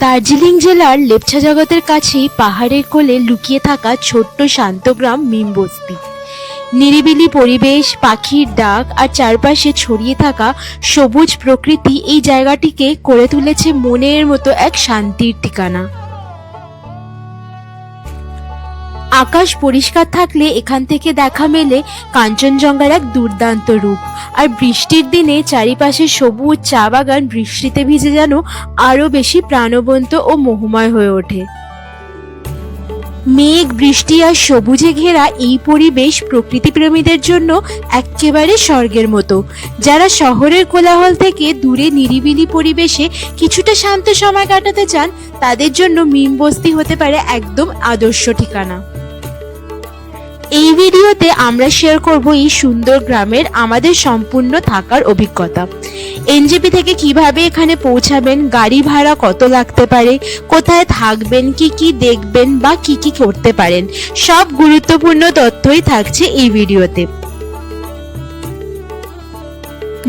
দার্জিলিং জেলার লেপচা জগতের কাছেই পাহাড়ের কোলে লুকিয়ে থাকা ছোট্ট শান্ত গ্রাম মিমবস্তি। নিরিবিলি পরিবেশ, পাখির ডাক আর চারপাশে ছড়িয়ে থাকা সবুজ প্রকৃতি এই জায়গাটিকে করে তুলেছে মনের মতো এক শান্তির ঠিকানা। আকাশ পরিষ্কার থাকলে এখান থেকে দেখা মেলে কাঞ্চনজঙ্ঘার এক দুর্দান্ত রূপ, আর বৃষ্টির দিনে চারিপাশে সবুজ চা বাগান বৃষ্টিতে ভিজে যেন আরো বেশি প্রাণবন্ত ও মোহময় হয়ে ওঠে। মেঘ, বৃষ্টি আর সবুজে ঘেরা এই পরিবেশ প্রকৃতিপ্রেমীদের জন্য একেবারে স্বর্গের মতো। যারা শহরের কোলাহল থেকে দূরে নিরিবিলি পরিবেশে কিছুটা শান্ত সময় কাটাতে চান, তাদের জন্য মিমবস্তি হতে পারে একদম আদর্শ ঠিকানা। এই ভিডিওতে আমরা শেয়ার করব এই সুন্দর গ্রামের আমাদের সম্পূর্ণ থাকার অভিজ্ঞতা। এনজেপি থেকে কিভাবে এখানে পৌঁছাবেন, গাড়ি ভাড়া কত লাগতে পারে, কোথায় থাকবেন, কি কি দেখবেন বা কি কি করতে পারেন, সব গুরুত্বপূর্ণ তথ্যই থাকছে এই ভিডিওতে।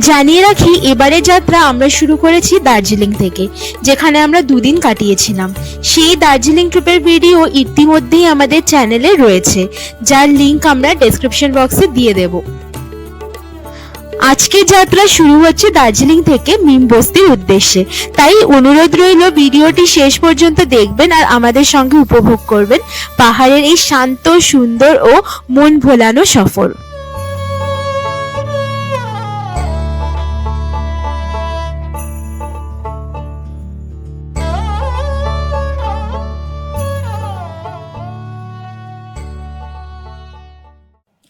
জানিয়ে রাখি, এবারে যাত্রা আমরা শুরু করেছি দার্জিলিং থেকে, যেখানে আমরা দুদিন কাটিয়েছিলাম। সেই দার্জিলিং ট্রিপের ভিডিও ইতিমধ্যেই আমাদের চ্যানেলে রয়েছে, যার লিংক আমরা ডেসক্রিপশন বক্সে দিয়ে দেব। আজকের যাত্রা শুরু হচ্ছে দার্জিলিং থেকে মিমবস্তির উদ্দেশ্যে, তাই অনুরোধ রইল ভিডিওটি শেষ পর্যন্ত দেখবেন আর আমাদের সঙ্গে উপভোগ করবেন পাহাড়ের এই শান্ত, সুন্দর ও মন ভোলানো সফর।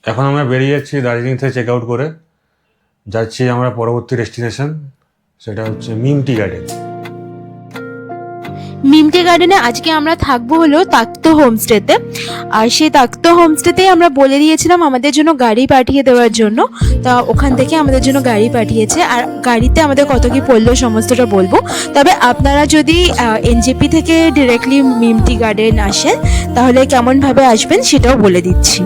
এখন আমরা বেরিয়ে যাচ্ছি দার্জিলিং থেকে চেক আউট করে, যাচ্ছি আমরা পরবর্তী ডেস্টিনেশন, সেটা হচ্ছে মিমটি গার্ডেন। মিমটি গার্ডেনে আজকে আমরা থাকবো হলো তাক্তো হোমস্টেতে, আর সেই তাক্তো হোমস্টেতে আমরা বলে দিয়েছিলাম আমাদের জন্য গাড়ি পাঠিয়ে দেওয়ার জন্য। তা ওখান থেকে আমাদের জন্য গাড়ি পাঠিয়েছে, আর গাড়িতে আমাদের কত কি পড়লো সমস্তটা বলবো। তবে আপনারা যদি এনজেপি থেকে ডিরেক্টলি মিমটি গার্ডেন আসেন, তাহলে কেমনভাবে আসবেন সেটাও বলে দিচ্ছি।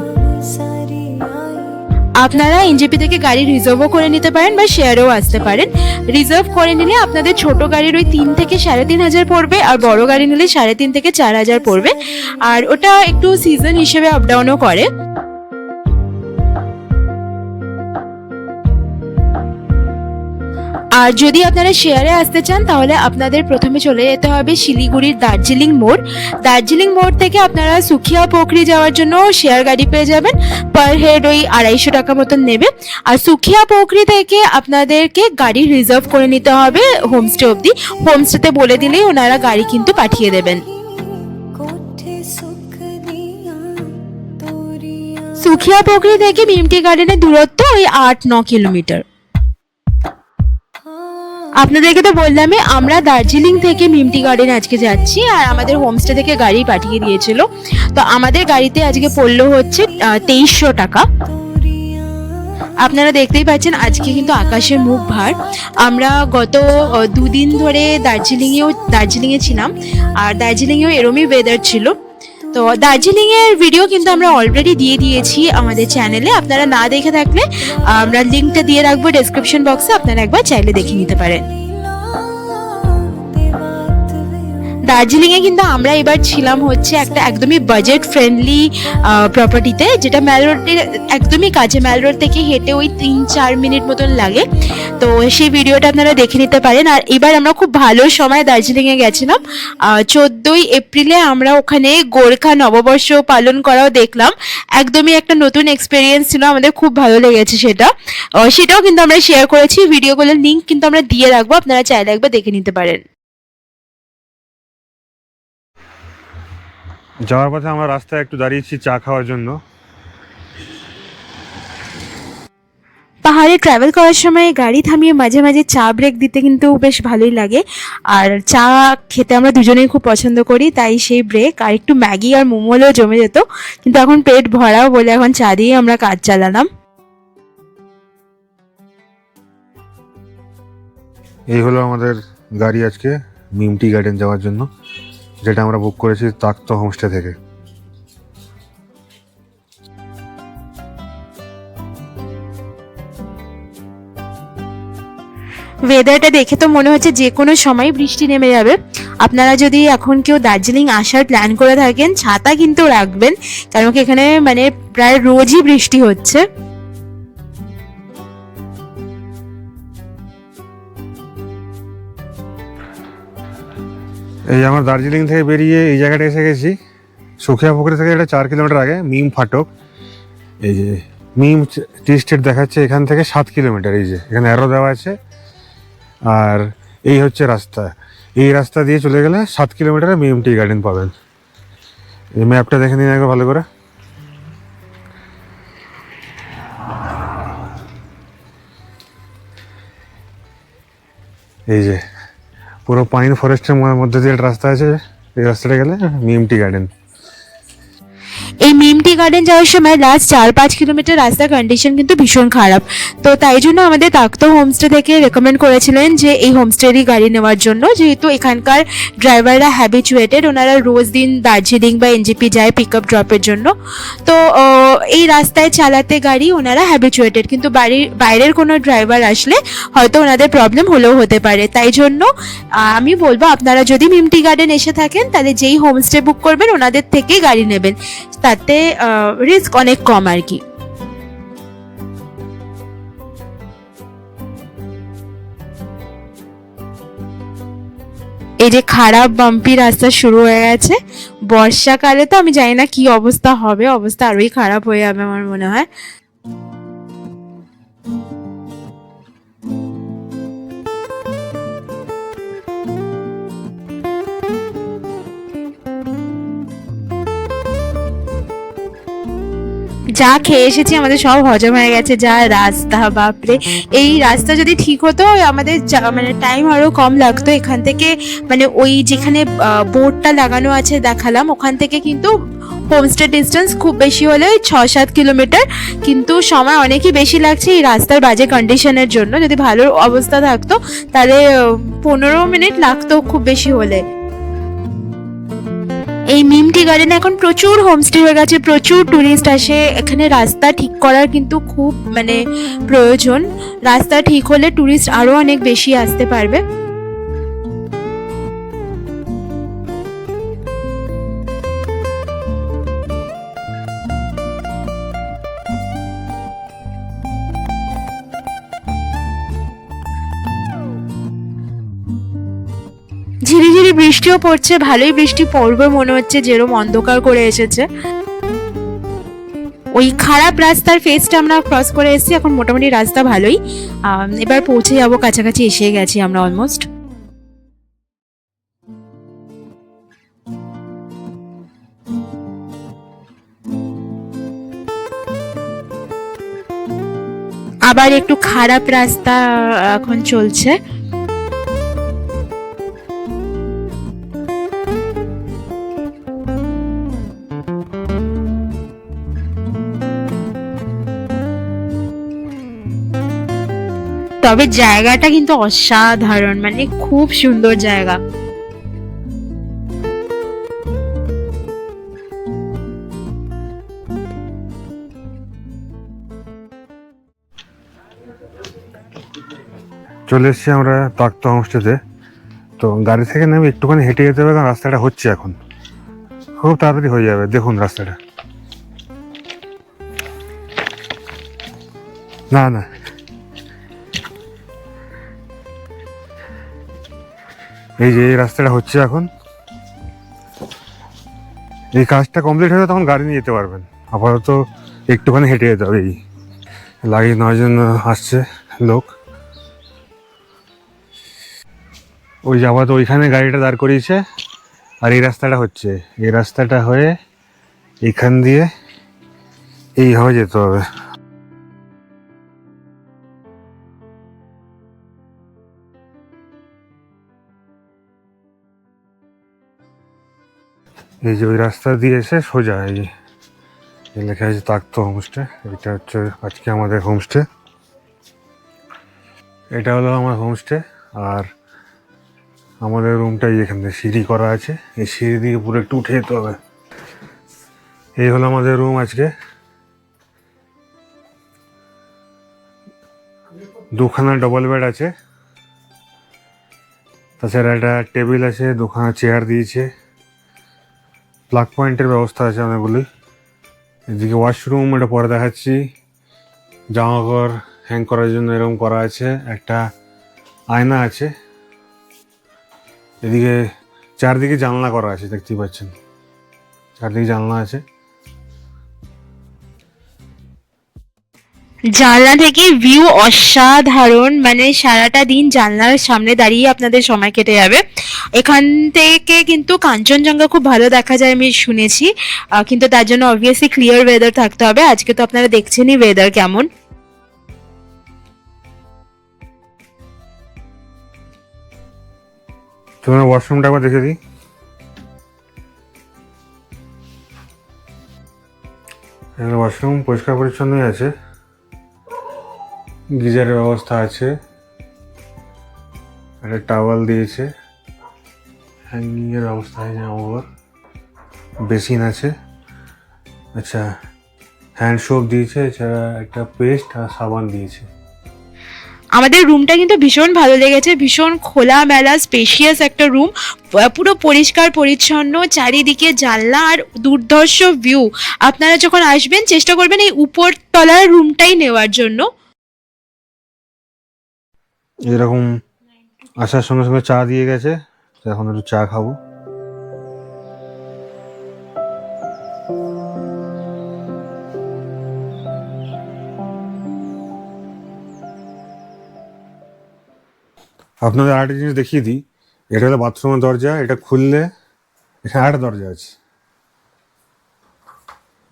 আপনারা এনজেপি থেকে গাড়ি রিজার্ভও করে নিতে পারেন বা শেয়ারেও আসতে পারেন। রিজার্ভ করে নিলে আপনাদের ছোট গাড়ির ওই 3 থেকে 3,500 পড়বে, আর বড় গাড়ি নিলে 3,500 থেকে 4,000 পড়বে। আর ওটা একটু সিজন হিসেবে আপ ডাউনও করে। আর যদি আপনারা শেয়ারে আসতে চান, তাহলে আপনাদের প্রথমে চলে যেতে হবে শিলিগুড়ির দার্জিলিং মোড়। দার্জিলিং মোড় থেকে আপনারা সুখিয়া পোখরি যাওয়ার জন্য শেয়ার গাড়ি পেয়ে যাবেন, পার হেড ওই 250 টাকা মতন নেবে। আর সুখিয়া পোখরি থেকে আপনাদেরকে গাড়ি রিজার্ভ করে নিতে হবে হোমস্টে অবধি। হোমস্টেতে বলে দিলেই ওনারা গাড়ি কিন্তু পাঠিয়ে দেবেন। সুখিয়া পোখরি থেকে মিমটি গার্ডেনের দূরত্ব ওই 8-9 কিলোমিটার। আপনাদেরকে তো বললামই আমরা দার্জিলিং থেকে মিমটি গার্ডেন আজকে যাচ্ছি, আর আমাদের হোমস্টে থেকে গাড়ি পাঠিয়ে দিয়েছিল। তো আমাদের গাড়িতে আজকে পড়লো হচ্ছে 2300 টাকা। আপনারা দেখতেই পাচ্ছেন আজকে কিন্তু আকাশের মুখ ভার। আমরা গত 2 দিন ধরে দার্জিলিংয়ে ছিলাম, আর দার্জিলিংয়েও এরমই ওয়েদার ছিল। তো দার্জিলিং এর ভিডিও কিন্তু আমরা অলরেডি দিয়ে দিয়েছি আমাদের চ্যানেলে। আপনারা না দেখে থাকলে আমরা লিঙ্কটা দিয়ে রাখবো ডেসক্রিপশন বক্সে, আপনারা একবার চাইলে দেখে নিতে পারেন। দার্জিলিংয়ে কিন্তু আমরা এবার ছিলাম হচ্ছে একটা একদমই বাজেট ফ্রেন্ডলি প্রপার্টিতে, যেটা ম্যাল রোডের একদমই কাছে। ম্যাল রোড থেকে হেঁটে ওই 3-4 মিনিট মতন লাগে। তো সেই ভিডিওটা আপনারা দেখে নিতে পারেন। আর এবার আমরা খুব ভালো সময় দার্জিলিংয়ে গেছিলাম। 14ই এপ্রিলে আমরা ওখানে গোর্খা নববর্ষ পালন করাও দেখলাম। একদমই একটা নতুন এক্সপিরিয়েন্স ছিল, আমাদের খুব ভালো লেগেছে সেটাও কিন্তু আমরা শেয়ার করেছি। ভিডিওগুলোর লিঙ্ক কিন্তু আমরা দিয়ে রাখবো, আপনারা চাইলে একবার দেখে নিতে পারেন। যাওয়ার পথে আমরা রাস্তায় একটু দাঁড়িয়েছি চা খাওয়ার জন্য। পাহাড়ে ট্রাভেল করার সময় গাড়ি থামিয়ে মাঝে মাঝে চা ব্রেক দিতে কিন্তু বেশ ভালোই লাগে। আর চা খেতে আমরা দুজনেই খুব পছন্দ করি, তাই সেই ব্রেক আর একটু ম্যাগি আর মোমো হলেও জমে যেত। কিন্তু এখন পেট ভরাও বলে এখন চা দিয়ে আমরা কাজ চালালাম। এই হলো আমাদের গাড়ি আজকে মিমটি গার্ডেন যাওয়ার জন্য, যেটা আমরা বুক করেছি তাক্তো হোমস্টে থেকে। ওয়েদারটা দেখে তো মনে হচ্ছে যে কোনো সময় বৃষ্টি নেমে যাবে। আপনারা যদি এখন কেউ দার্জিলিং আসার প্ল্যান করে থাকেন, ছাতা কিন্তু রাখবেন, কারণ কি এখানে মানে প্রায় রোজই বৃষ্টি হচ্ছে। এই আমার দার্জিলিং থেকে বেরিয়ে এই জায়গাটা এসে গেছি। সুখিয়া পুকুরি থেকে এটা 4 কিলোমিটার আগে মিম ফাটক। এই যে মিম টি স্টেট দেখাচ্ছে, এখান থেকে 7 কিলোমিটার। এই যে এখানে অ্যারো দেওয়া আছে, আর এই হচ্ছে রাস্তা। এই রাস্তা দিয়ে চলে গেলে 7 কিলোমিটারে মিম টি গার্ডেন পাবেন। এই ম্যাপটা দেখে নিন একবার ভালো করে। এই যে পুরো পাইন ফরেস্টের মধ্যে দিয়ে একটা রাস্তা আছে, এই রাস্তাটা গেলে মিম টি গার্ডেন। এই মিম টি গার্ডেন যাওয়ার সময় লাস্ট 4-5 কিলোমিটার রাস্তার কন্ডিশন কিন্তু ভীষণ খারাপ। তো তাই জন্য আমাদের তাক্তো হোমস্টে থেকে রেকমেন্ড করেছিলেন যে এই হোমস্টেরই গাড়ি নেওয়ার জন্য, যেহেতু এখানকার ড্রাইভাররা হ্যাবিচুয়েটেড, ওনারা রোজ দিন দার্জিলিং বা এনজেপি যায় পিক আপ ড্রপের জন্য। তো এই রাস্তায় চালাতে গাড়ি ওনারা হ্যাবিচুয়েটেড, কিন্তু বাইরের কোনো ড্রাইভার আসলে হয়তো ওনাদের প্রবলেম হলেও হতে পারে। তাই জন্য আমি বলবো আপনারা যদি মিম টি গার্ডেন এসে থাকেন তাহলে যেই হোমস্টে বুক করবেন ওনাদের থেকেই গাড়ি নেবেন, তাতে রিস্ক অনেক কম আর কি। এই যে খারাপ বাম্পি রাস্তা শুরু হয়ে গেছে। বর্ষাকালে তো আমি জানি না কি অবস্থা হবে, অবস্থা আরোই খারাপ হয়ে যাবে আমার মনে হয়। যা খেয়ে এসেছি আমাদের সব হজম হয়ে গেছে। যা রাস্তা, বাপরে! এই রাস্তা যদি ঠিক হতো আমাদের মানে টাইম আরো কম লাগতো। এখান থেকে মানে ওই যেখানে বোর্ডটা লাগানো আছে দেখালাম, ওখান থেকে কিন্তু হোমস্টে ডিস্টেন্স খুব বেশি হলে 6-7 কিলোমিটার, কিন্তু সময় অনেকই বেশি লাগছে এই রাস্তার বাজে কন্ডিশনের জন্য। যদি ভালো অবস্থা থাকতো তাহলে 15 মিনিট লাগতো খুব বেশি হলে। এই মিম টি গার্ডেনে এখন প্রচুর হোমস্টে হয়ে গেছে, প্রচুর টুরিস্ট আসে এখানে। রাস্তা ঠিক করার কিন্তু খুব মানে প্রয়োজন। রাস্তা ঠিক হলে টুরিস্ট আরো অনেক বেশি আসতে পারবে। ঝিরিঝিরি বৃষ্টিও পড়ছে, ভালোই বৃষ্টি পড়বে মনে হচ্ছে, যেরকম অন্ধকার করে এসেছে। ওই খারাপ রাস্তার ফেসটা আমরা ক্রস করে এসেছি, এখন মোটামুটি রাস্তা ভালোই। এবার পৌঁছে যাবো, কাছাকাছি এসে গেছি আমরা অলমোস্ট। আবার একটু খারাপ রাস্তা এখন চলছে। তবে জায়গাটা কিন্তু অসাধারণ, মানে খুব সুন্দর জায়গা। চলে এসেছি আমরা তাক্তো হোমস্টেতে। তো গাড়ি থেকে নেমে একটুখানি হেঁটে যেতে হবে, কারণ রাস্তাটা হচ্ছে এখন, খুব তাড়াতাড়ি হয়ে যাবে। দেখুন রাস্তাটা, না না এই যে এই রাস্তাটা হচ্ছে এখন। এই কাজটা কমপ্লিট হয়ে তখন গাড়ি নিয়ে যেতে পারবেন। আপাতত একটুখানি হেঁটে যেতে হবে। এই লাগিয়ে নেওয়ার জন্য আসছে লোক। ওই যে আপাতত ওইখানে গাড়িটা দাঁড় করিয়েছে, আর এই রাস্তাটা হচ্ছে। এই রাস্তাটা হয়ে এইখান দিয়ে এইভাবে যেতে হবে। এই যে ওই রাস্তা দিয়ে এসে সোজা এই যে লেখা আছে তাক্তো হোমস্টে। এটা হচ্ছে আজকে আমাদের হোমস্টে। এটা হলো আমার হোমস্টে, আর আমাদের রুমটাই এখান থেকে সিঁড়ি করা আছে। এই সিঁড়ি দিয়ে পুরো একটু উঠে যেতে হবে। এই হলো আমাদের রুম আজকে। 2খানা ডবল বেড আছে, তাছাড়া একটা টেবিল আছে, দুখানা চেয়ার দিয়েছে, প্লাগ পয়েন্টের ব্যবস্থা আছে অনেকগুলি। এদিকে ওয়াশরুম, এটা পরে দেখাচ্ছি। জামা কাপড় হ্যাং করার জন্য এরকম করা আছে, একটা আয়না আছে। এদিকে চারদিকে জানলা করা আছে, দেখতেই পাচ্ছেন, চারদিকে জানলা আছে। জানলা থেকে ভিউ অসাধারণ, মানে সারাটা দিন জানলার সামনে দাঁড়িয়ে আপনাদের সময় কেটে যাবে। এখান থেকে কিন্তু কাঞ্চনজঙ্ঘা খুব ভালো দেখা যায় আমি শুনেছি, কিন্তু তার জন্য অবভিয়াসলি ক্লিয়ার ওয়েদার থাকতে হবে। আজকে তো আপনারা দেখছেনই ওয়েদার কেমন। তোমার ওয়াশরুমটা একবার দেখে দিই। ওয়াশরুম পরিষ্কার পরিচ্ছন্নই আছে, গিজারের ব্যবস্থা আছে, একটা টাওয়াল দিয়েছে, হ্যাঙ্গিংয়ের ব্যবস্থা আছে, জামাকাপড়, বেসিন আছে, আচ্ছা হ্যান্ড সোপ দিয়েছে, এছাড়া একটা পেস্ট আর সাবান দিয়েছে। আমাদের রুমটা কিন্তু ভীষণ ভালো লেগেছে, ভীষণ খোলামেলা স্পেশিয়াস একটা রুম, পুরো পরিষ্কার পরিচ্ছন্ন, চারিদিকে জানলা আর দুর্ধর্ষ ভিউ। আপনারা যখন আসবেন চেষ্টা করবেন এই উপর তলার রুমটাই নেওয়ার জন্য। এরকম আসার সঙ্গে সঙ্গে চা দিয়ে গেছে, এখন একটু চা খাবো। আপনাদের আরেকটা জিনিস দেখিয়ে দিই, এটা হলো বাথরুমের দরজা। এটা খুললে এখানে আরেকটা দরজা আছে,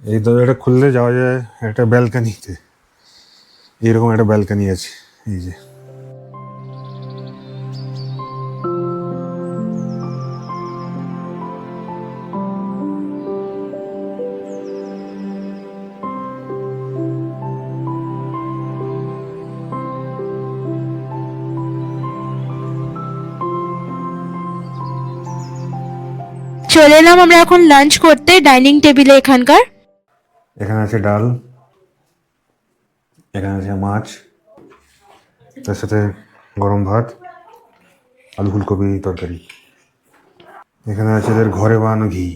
এই দরজাটা খুললে যাওয়া যায় একটা ব্যালকানিতে। এইরকম একটা ব্যালকানি আছে, এই যে। চলে এলাম আমরা এখন লাঞ্চ করতে ডাইনিং টেবিলে এখানকার। এখানে আছে ডাল, এখানে আছে মাছ, তার সাথে গরম ভাত, আলু ফুলকপি তরকারি। এখানে আছে এদের ঘরে বানানো ঘি,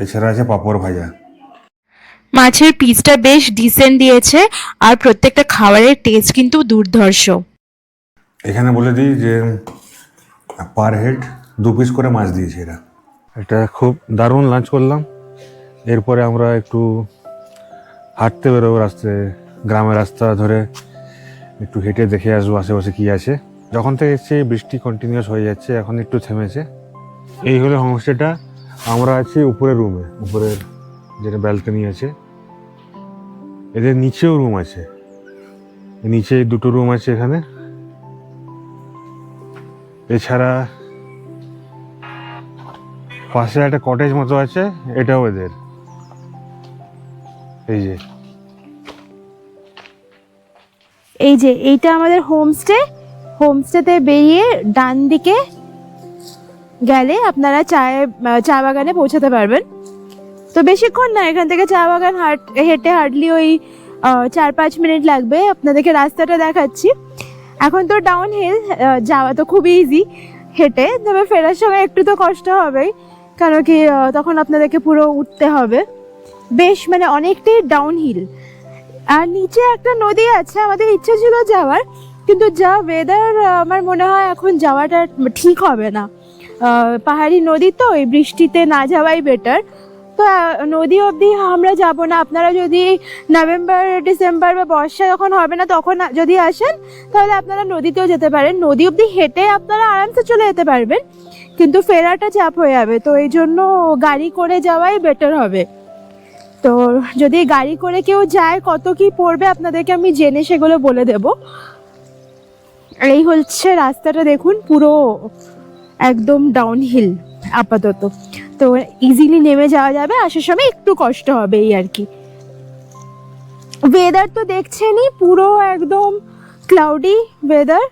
এছাড়া আছে পাঁপড় ভাজা। মাছের পিসটা বেশ ডিসেন্ট দিয়েছে, আর প্রত্যেকটা খাবারের টেস্ট কিন্তু দুর্ধর্ষ। এখানে বলে দিই যে পার হেড 2 পিস করে মাছ দিয়েছে এরা। এটা খুব দারুণ লাঞ্চ করলাম। এরপরে আমরা একটু হাঁটতে বেরোবো, রাস্তায় গ্রামের রাস্তা ধরে একটু হেঁটে দেখে আসবো আশেপাশে কী আছে। যখন থেকে এসেছি বৃষ্টি কন্টিনিউয়াস হয়ে যাচ্ছে, এখন একটু থেমেছে। এই হলো হোমস্টেটা। আমরা আছি উপরের রুমে, উপরের যেটা ব্যালকনি আছে। এদের নিচেও রুম আছে, নিচে 2টো রুম আছে এখানে। এছাড়া পাশে একটা কটেজ মতো আছে, এটাও এদের। এই যে এইটা আমাদের হোমস্টেতে বেরিয়ে ডান দিকে গেলে আপনারা চা বাগানে পৌঁছাতে পারবেন। তো বেশিক্ষণ না, এখান থেকে চা বাগান হেঁটে হার্ডলি ওই 4-5 মিনিট লাগবে। আপনাদেরকে রাস্তাটা দেখাচ্ছি। এখন তো ডাউন হিল, যাওয়া তো খুবই ইজি হেঁটে, তবে ফেরার সময় একটু তো কষ্ট হবেই, কারণ কি তখন আপনাদেরকে পুরো উঠতে হবে। বেশ মানে অনেকটাই ডাউন হিল। আর নিচে একটা নদী আছে, আমাদের ইচ্ছে ছিল যাওয়ার, কিন্তু যা ওয়েদার আমার মনে হয় এখন যাওয়াটা ঠিক হবে না। পাহাড়ি নদী তো, এই বৃষ্টিতে না যাওয়াই বেটার। তো নদী অবধি আমরা যাব না। আপনারা যদি নভেম্বর ডিসেম্বর বা বর্ষা যখন হবে না তখন যদি আসেন, তাহলে আপনারা নদীতেও যেতে পারেন। নদী অবধি হেঁটে আপনারা আরামসে চলে যেতে পারবেন, কিন্তু ফেরাটা চাপ হয়ে যাবে। তো এই জন্য গাড়ি করে যাওয়াই বেটার হবে। তো যদি গাড়ি করে কেউ যায়, কত কি পড়বে আপনাদেরকে আমি জেনে সেগুলো বলে দেব। এই হচ্ছে রাস্তাটা, দেখুন পুরো একদম ডাউন হিল আপাতত। তো ইজিলি নেমে যাওয়া যাবে, আসার সময় একটু কষ্ট হবে এই আর কি। ওয়েদার তো দেখছেনই, পুরো একদম ক্লাউডি ওয়েদার।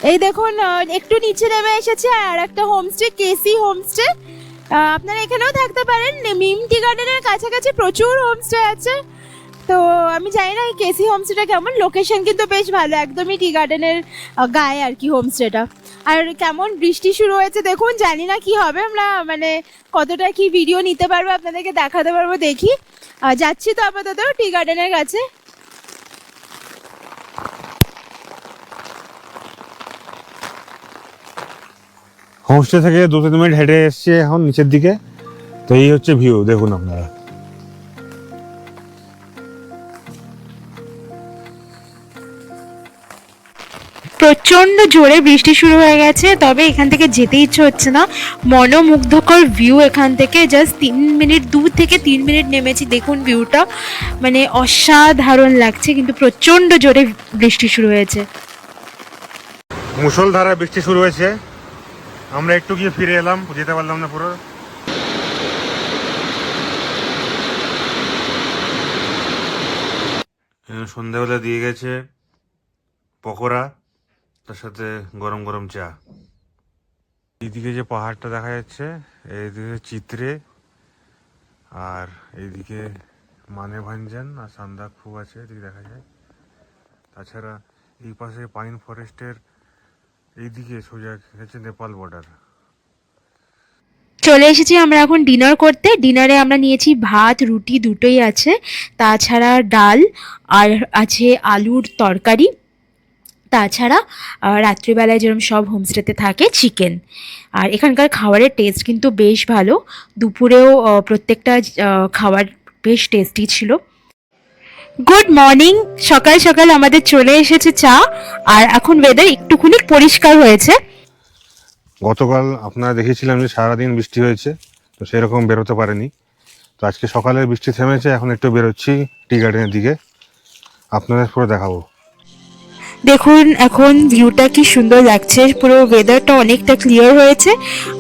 এই দেখুন একটু নিচে নেমে এসেছে আর একটা হোমস্টে, কেসি হোমস্টে। আপনারা এখানেও থাকতে পারেন। মিম টি গার্ডেনের কাছাকাছি প্রচুর হোমস্টে আছে, তো আমি জানি না এই কেসি হোমস্টেটা কেমন, লোকেশন কিন্তু বেশ ভালো, একদমই টি গার্ডেনের গায়ে আর কি হোমস্টেটা। আর কেমন বৃষ্টি শুরু হয়েছে দেখুন, জানি না কি হবে, আমরা মানে কতটা কি ভিডিও নিতে পারবো আপনাদেরকে দেখাতে পারবো দেখি। যাচ্ছি তো আপাতত টি গার্ডেনের কাছে। হোমস্টে থেকে 2-3 মিনিট হেঁটে এসছি এখন নিচের দিকে। তো এই হচ্ছে ভিউ, দেখুন আপনারা। প্রচন্ড জোরে বৃষ্টি শুরু হয়ে গেছে, তবে এখান থেকে যেতে ইচ্ছে হচ্ছে না। মনোমুগ্ধকর ভিউ এখান থেকে, জাস্ট 2 থেকে 3 মিনিট নেমেছি, দেখুন ভিউটা মানে অসাধারণ লাগছে, কিন্তু প্রচন্ড জোরে বৃষ্টি শুরু হয়েছে। মুষলধারা বৃষ্টি শুরু হয়েছে, আমরা একটু গিয়ে ফিরে এলাম, যেতে পারলাম না পুরো। সন্ধ্যাবেলা দিয়ে গেছে পকোড়া, তার সাথে গরম গরম চা। এইদিকে যে পাহাড়টা দেখা যাচ্ছে, এইদিকে চিত্রে, আর এইদিকে মানেভাঞ্জন আর সান্দাকফু আছে, এদিকে দেখা যায়। তাছাড়া এই পাশে পাইন ফরেস্টের এইদিকে সোজা হচ্ছে নেপাল বর্ডার। চলে এসেছি আমরা এখন ডিনার করতে। ডিনারে আমরা নিয়েছি ভাত, রুটি দুটোই আছে, তাছাড়া ডাল, আর আছে আলুর তরকারি, তাছাড়া রাত্রিবেলায় যেরকম সব হোমস্টেতে থাকে চিকেন। আর এখানকার খাবারের টেস্ট কিন্তু বেশ ভালো, দুপুরেও প্রত্যেকটা খাবার বেশ টেস্টি ছিল। গুড মর্নিং, সকাল সকাল আমাদের চলে এসেছে চা, আর এখন ওয়েদার একটুখানি পরিষ্কার হয়েছে। গতকাল আপনারা দেখেছিলাম যে সারাদিন বৃষ্টি হয়েছে, তো সেরকম বেরোতে পারেনি। তো আজকে সকালে বৃষ্টি থেমেছে, এখন একটু বেরোচ্ছি টি গার্ডেনের দিকে, আপনাদের পুরো দেখাবো। দেখুন এখন ভিউটা কি সুন্দর লাগছে, পুরো ওয়েদারটা অনেকটা ক্লিয়ার হয়েছে,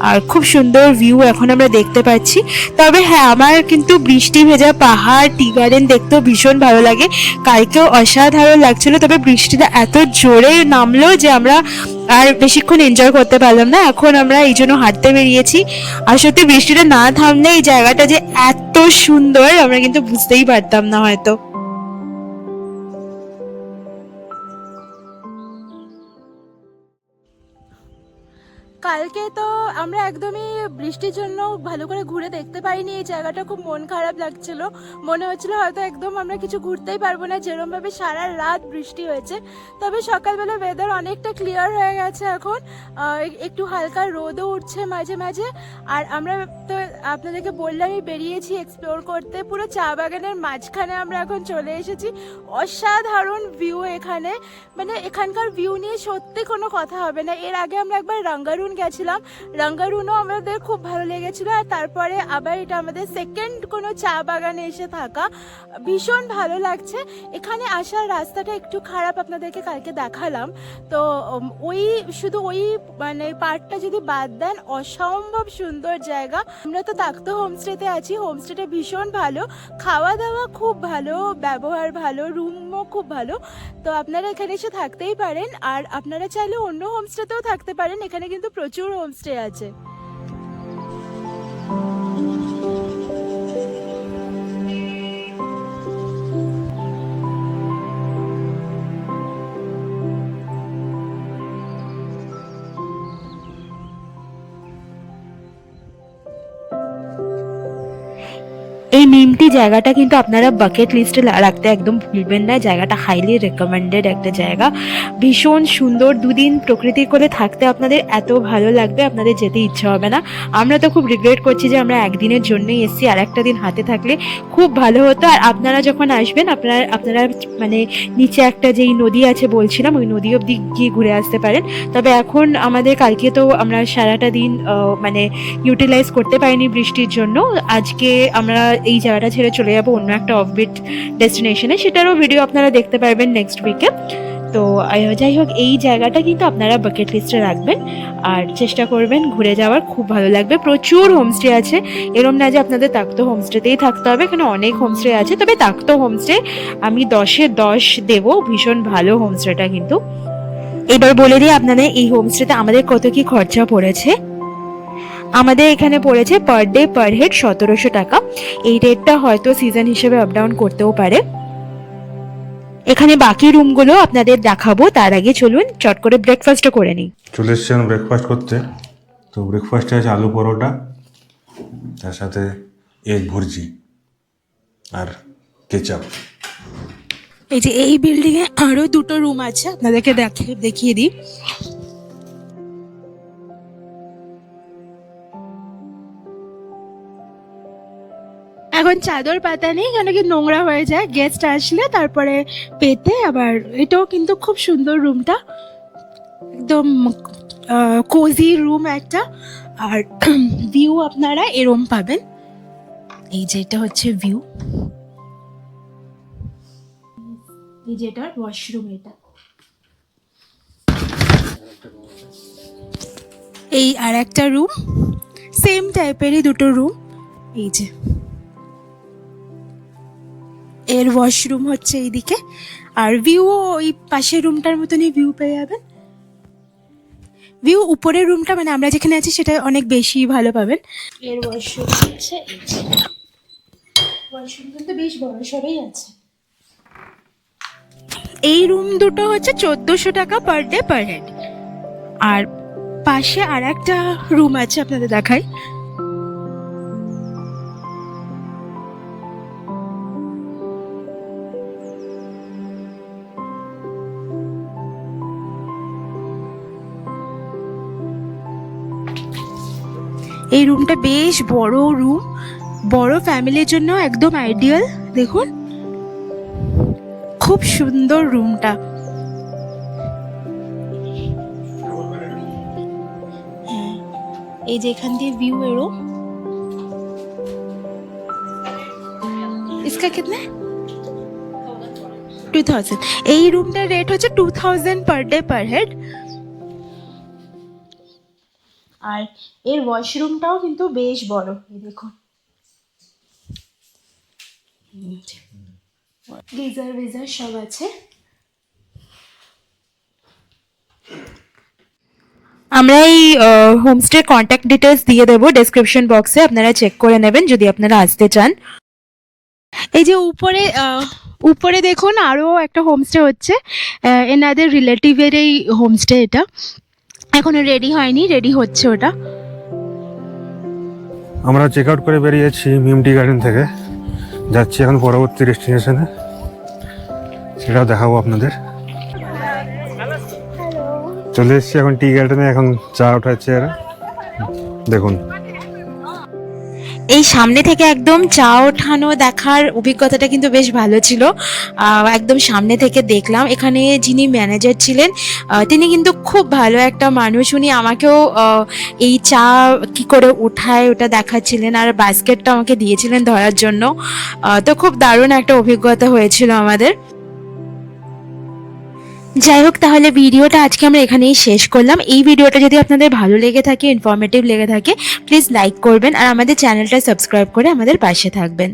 আর খুব সুন্দর ভিউ এখন আমরা দেখতে পাচ্ছি। তবে হ্যাঁ, আমার কিন্তু বৃষ্টি ভেজা পাহাড়, টি গার্ডেন দেখতেও ভীষণ ভালো লাগে। কালকেও অসাধারণ লাগছিল, তবে বৃষ্টিটা এত জোরে নামলো যে আমরা আর বেশিক্ষণ এনজয় করতে পারলাম না। এখন আমরা এই জন্য হাঁটতে বেরিয়েছি, আর সত্যি বৃষ্টিটা না থামলে এই জায়গাটা যে এত সুন্দর আমরা কিন্তু বুঝতেই পারতাম না হয়তো। কালকে তো আমরা একদমই বৃষ্টির জন্য ভালো করে ঘুরে দেখতে পাইনি এই জায়গাটা, খুব মন খারাপ লাগছিল, মনে হচ্ছিল হয়তো একদম আমরা কিছু ঘুরতেই পারবো না, যেরমভাবে সারা রাত বৃষ্টি হয়েছে। তবে সকালবেলা ওয়েদার অনেকটা ক্লিয়ার হয়ে গেছে এখন, একটু হালকা রোদও উঠছে মাঝে মাঝে। আর আমরা তো আপনাদেরকে বললামই বেরিয়েছি এক্সপ্লোর করতে, পুরো চা বাগানের মাঝখানে আমরা এখন চলে এসেছি। অসাধারণ ভিউ এখানে, মানে এখানকার ভিউ নিয়ে সত্যি কোনো কথা হবে না। এর আগে আমরা একবার রাঙ্গারুন গেছিলাম, রাঙ্গারুনও আমাদের খুব ভালো লেগেছিল, আর তারপরে আবার এটা আমাদের সেকেন্ড কোনো চা বাগানে এসে থাকা, ভীষণ ভালো লাগছে। এখানে আসার রাস্তাটা একটু খারাপ, আপনাদেরকে কালকে দেখালাম। তো শুধু ওই মানে পার্টটা যদি বাদ দেন, অসম্ভব সুন্দর জায়গা। আমরা তো তাক্ত হোমস্টেতে আছি, হোমস্টেটা ভীষণ ভালো, খাওয়া দাওয়া খুব ভালো, ব্যবহার ভালো, রুমও খুব ভালো। তো আপনারা এখানে এসে থাকতেই পারেন, আর আপনারা চাইলে অন্য হোমস্টেতেও থাকতে পারেন, এখানে কিন্তু প্রচুর হোমস্টে আছে। এই নিমতি জায়গাটা কিন্তু আপনারা বাকেট লিস্টে রাখতে একদম ভুলবেন না, জায়গাটা হাইলি রেকমেন্ডেড একটা জায়গা, ভীষণ সুন্দর। দুদিন প্রকৃতির কোলে থাকতে আপনাদের এত ভালো লাগবে, আপনাদের যেতে ইচ্ছে হবে না। আমরা তো খুব রিগ্রেট করছি যে আমরা একদিনের জন্যই এসেছি, আর একটা দিন হাতে থাকলে খুব ভালো হতো। আর আপনারা যখন আসবেন, আপনারা মানে নিচে একটা যেই নদী আছে বলছিলাম, ওই নদী অবধি গিয়ে ঘুরে আসতে পারেন। তবে এখন আমাদের কালকে তো আমরা সারাটা দিন মানে ইউটিলাইজ করতে পারিনি বৃষ্টির জন্য। আজকে আমরা এই জায়গাটা ছেড়ে চলে যাবো অন্য একটা অফবিট ডেস্টিনেশনে, সেটারও ভিডিও আপনারা দেখতে পারবেন নেক্সট উইকে। তো যাই হোক, এই জায়গাটা কিন্তু আপনারা বাকেট লিস্টে রাখবেন, আর চেষ্টা করবেন ঘুরে যাওয়ার, খুব ভালো লাগবে। প্রচুর হোমস্টে আছে, এরম না যে আপনাদের তাক্ত হোমস্টেতেই থাকতে হবে, এখানে অনেক হোমস্টে আছে। তবে তাক্ত হোমস্টে আমি 10-এ 10 দেবো, ভীষণ ভালো হোমস্টেটা কিন্তু। এবার বলে দিই আপনাদের এই হোমস্টেতে আমাদের কত কি খরচা পড়েছে। আমাদের এখানে পড়েছে পার ডে পার হেড 1700 টাকা। এই রেটটা হয়তো সিজন হিসেবে আপ ডাউন করতেও পারে। এখানে বাকি রুমগুলো আপনাদের দেখাবো, তার আগে চলুন চট করে ব্রেকফাস্টও করে নিই। চলে এসছি এখন ব্রেকফাস্ট করতে। তো ব্রেকফাস্টে আছে আলু পরোটা, তার সাথে এগ ভুর্জি আর কেচাপ। এই যে এই বিল্ডিং এ আরো দুটো রুম আছে, আপনাদেরকে দেখিয়ে দিই। এখন চাদর পাতা নেই কেন কি নোংরা হয়ে যায় গেস্ট আসলে তারপরে পেতে। আবার এটাও কিন্তু খুব সুন্দর রুমটা, একদম কোজি রুম একটা। আর ভিউ আপনারা এরম পাবেন। এই যে এটা হচ্ছে ভিউ, এই যে এটা ওয়াশরুম। এটা এই আর একটা রুম, সেম টাইপেরই দুটো রুম। এই যে এর ওয়াশরুম হচ্ছে এইদিকে, আর ভিউ ওই পাশের রুমটার মতনই ভিউ পেয়ে যাবেন। ভিউ উপরের রুমটা মানে আমরা যেখানে আছি সেটা অনেক বেশি ভালো পাবেন। এর ওয়াশরুম হচ্ছে এই যে, ওয়াশরুম কিন্তু বেশ বড় সড়ই আছে। এই রুম দুটো হচ্ছে 1400 টাকা পার ডে পার হেড। আর পাশে আর একটা রুম আছে, আপনাদের দেখাই। এই রুমটা বেশ বড় রুম, বড় ফ্যামিলির জন্য একদম আইডিয়াল। দেখুন খুব সুন্দর রুমটা। হ্যাঁ, এই যে এখান দিয়ে ভিউ এরো। इसका कितना है? 2000। এই রুমটার রেট হচ্ছে 2000 পার ডে পার হেড। আর এর ওয়াশরুমটাও কিন্তু বেশ বড়, এই দেখুন। গিজার ভিজার সব আছে। আমরা এই হোমস্টের কন্ট্যাক্ট ডিটেলস দিয়ে দেবো ডেসক্রিপশন বক্সে, আপনারা চেক করে নেবেন যদি আপনারা আসতে চান। এই যে উপরে দেখুন আরও একটা হোমস্টে হচ্ছে, এনাদের রিলেটিভের এই হোমস্টে। এটা এখনো রেডি হয়নি, রেডি হচ্ছে ওটা। আমরা চেক আউট করে বেরিয়েছি মিম টি গার্ডেন থেকে, যাচ্ছি এখন পরবর্তী ডেস্টিনেশনে, সেটাও দেখাবো আপনাদের। চলে এসেছি এখন টি গার্ডেনে, এখন চা উঠাচ্ছে এরা, দেখুন। এই সামনে থেকে একদম চা ওঠানো দেখার অভিজ্ঞতাটা কিন্তু বেশ ভালো ছিল। একদম সামনে থেকে দেখলাম। এখানে যিনি ম্যানেজার ছিলেন তিনি কিন্তু খুব ভালো একটা মানুষ। উনি আমাকেও এই চা কি করে ওঠায় ওটা দেখাচ্ছিলেন, আর বাস্কেটটা আমাকে দিয়েছিলেন ধরার জন্য। তো খুব দারুণ একটা অভিজ্ঞতা হয়েছিল আমাদের। যাই হোক, তাহলে ভিডিওটা আজকে আমরা এখানেই শেষ করলাম। এই ভিডিওটা যদি আপনাদের ভালো লেগে থাকে, ইনফরমেটিভ লেগে থাকে, প্লিজ লাইক করবেন আর আমাদের চ্যানেলটা সাবস্ক্রাইব করে আমাদের পাশে থাকবেন।